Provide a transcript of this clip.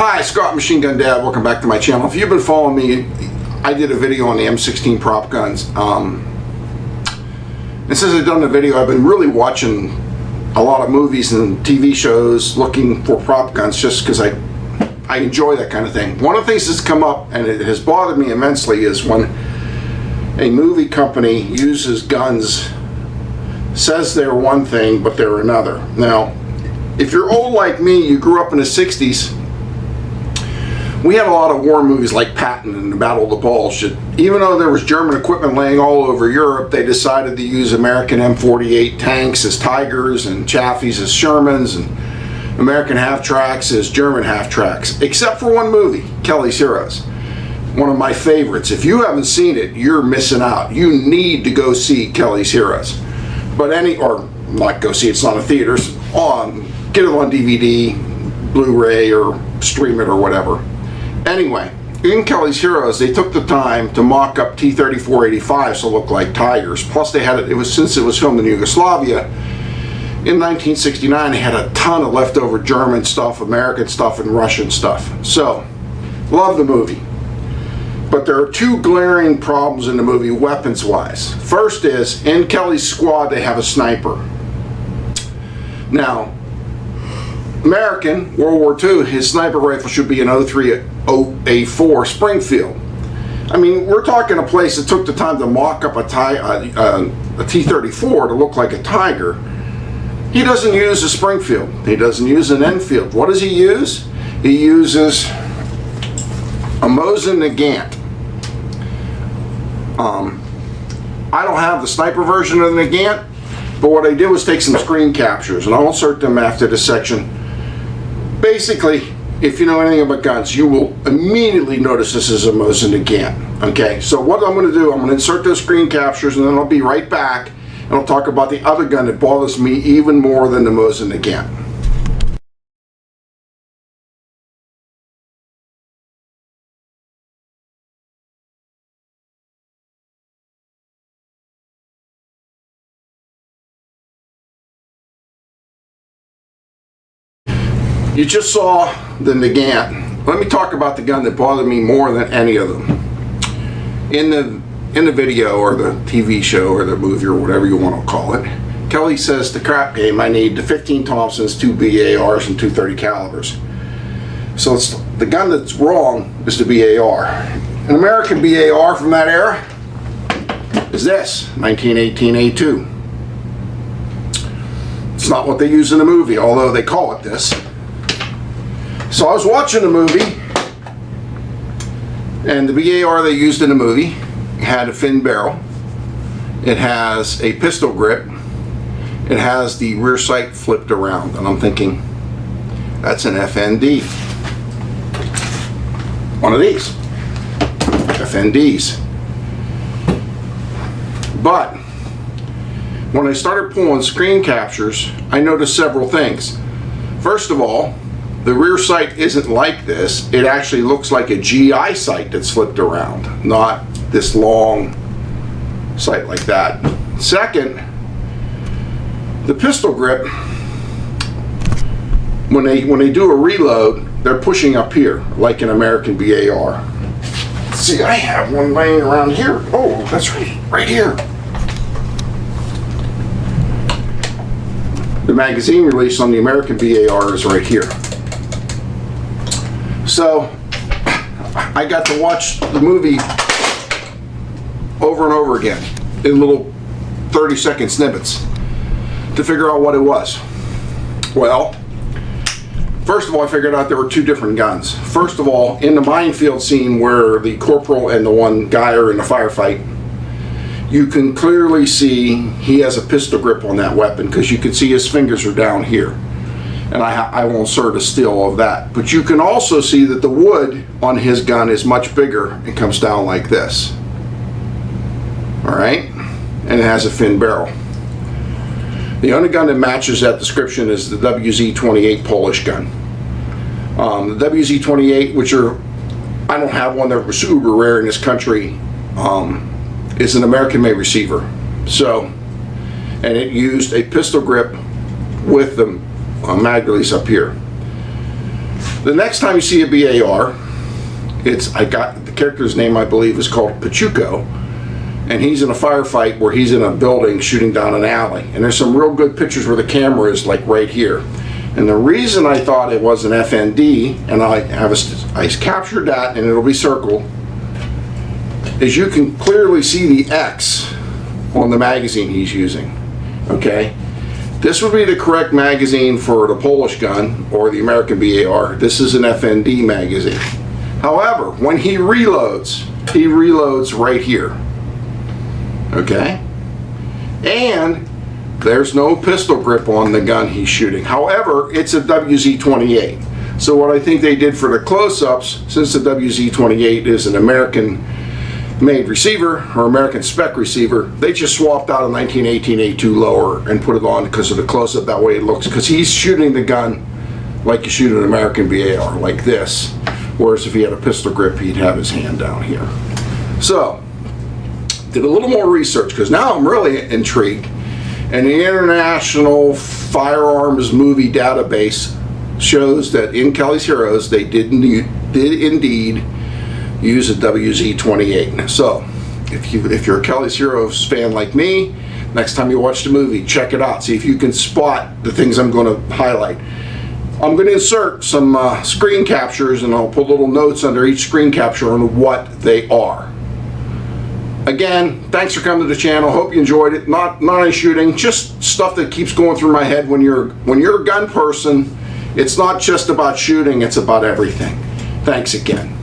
Hi, Scott Machine Gun Dad. Welcome back to my channel. If you've been following me, I did a video on the M16 prop guns. And since I've done the video, I've been really watching a lot of movies and TV shows looking for prop guns just because I enjoy that kind of thing. One of the things that's come up, and it has bothered me immensely, is when a movie company uses guns, says they're one thing, but they're another. Now, if you're old like me, you grew up in the 60s, we had a lot of war movies like Patton and the Battle of the Bulge. Even though there was German equipment laying all over Europe, they decided to use American M48 tanks as Tigers and Chaffees as Shermans and American half-tracks as German half-tracks. Except for one movie, Kelly's Heroes. One of my favorites. If you haven't seen it, you're missing out. You need to go see Kelly's Heroes. But or not go see it, it's not in theaters, get it on DVD, Blu-ray, or stream it or whatever. Anyway, in Kelly's Heroes, they took the time to mock up T-34-85s to look like Tigers. Plus, they had since it was filmed in Yugoslavia, in 1969, they had a ton of leftover German stuff, American stuff, and Russian stuff. So, love the movie. But there are two glaring problems in the movie, weapons-wise. First is, in Kelly's squad, they have a sniper. Now, American, World War II, his sniper rifle should be an 03-04 Springfield. I mean, we're talking a place that took the time to mock up a T-34 to look like a Tiger. He doesn't use a Springfield. He doesn't use an Enfield. What does he use? He uses a Mosin Nagant. I don't have the sniper version of the Nagant, but what I did was take some screen captures, and I'll insert them after this section. Basically, if you know anything about guns, you will immediately notice this is a Mosin Nagant. Okay, so what I'm going to do, I'm going to insert those screen captures, and then I'll be right back, and I'll talk about the other gun that bothers me even more than the Mosin Nagant. You just saw the Nagant. Let me talk about the gun that bothered me more than any of them. In the video or the TV show or the movie or whatever you want to call it, Kelly says the crap game, I need the 15 Thompsons, 2 BARs, and 2 30 calibers. So the gun that's wrong is the BAR. An American BAR from that era is this, 1918 A2. It's not what they use in the movie, although they call it this. So I was watching the movie, and the BAR they used in the movie had a fin barrel. It has a pistol grip. It has the rear sight flipped around, and I'm thinking, that's an FND. One of these FNDs. But when I started pulling screen captures, I noticed several things. First of all, the rear sight isn't like this. It actually looks like a GI sight that's flipped around, not this long sight like that. Second, the pistol grip, when they do a reload, they're pushing up here like an American BAR. See, I have one laying around here. Oh, that's right here. The magazine release on the American BAR is right here. So I got to watch the movie over and over again in little 30-second snippets to figure out what it was. Well, first of all, I figured out there were two different guns. First of all, in the minefield scene where the corporal and the one guy are in the firefight, you can clearly see he has a pistol grip on that weapon because you can see his fingers are down here. And I won't insert a still of that. But you can also see that the wood on his gun is much bigger and comes down like this. Alright? And it has a fin barrel. The only gun that matches that description is the WZ-28 Polish gun. The WZ-28, which I don't have one that was super rare in this country, is an American-made receiver. So, and it used a pistol grip with the mag release up here. The next time you see a BAR, I got the character's name, I believe, is called Pachuco, and he's in a firefight where he's in a building shooting down an alley. And there's some real good pictures where the camera is like right here. And the reason I thought it was an FND, and I captured that and it'll be circled, is you can clearly see the X on the magazine he's using. Okay? This would be the correct magazine for the Polish gun or the American BAR. This is an FND magazine. However, when he reloads right here. Okay? And there's no pistol grip on the gun he's shooting. However, it's a WZ-28. So what I think they did for the close-ups, since the WZ-28 is an American-made receiver or American spec receiver, they just swapped out a 1918 A2 lower and put it on because of the close-up. That way it looks, because he's shooting the gun like you shoot an American BAR, like this. Whereas if he had a pistol grip, he'd have his hand down here. So, did a little more research because now I'm really intrigued. And the International Firearms Movie Database shows that in Kelly's Heroes they did indeed use a WZ-28. So if you're a Kelly's Heroes fan like me, next time you watch the movie, check it out. See if you can spot the things I'm going to highlight. I'm going to insert some screen captures, and I'll put little notes under each screen capture on what they are. Again, thanks for coming to the channel. Hope you enjoyed it. Not any shooting, just stuff that keeps going through my head. When you're a gun person, it's not just about shooting, it's about everything. Thanks again.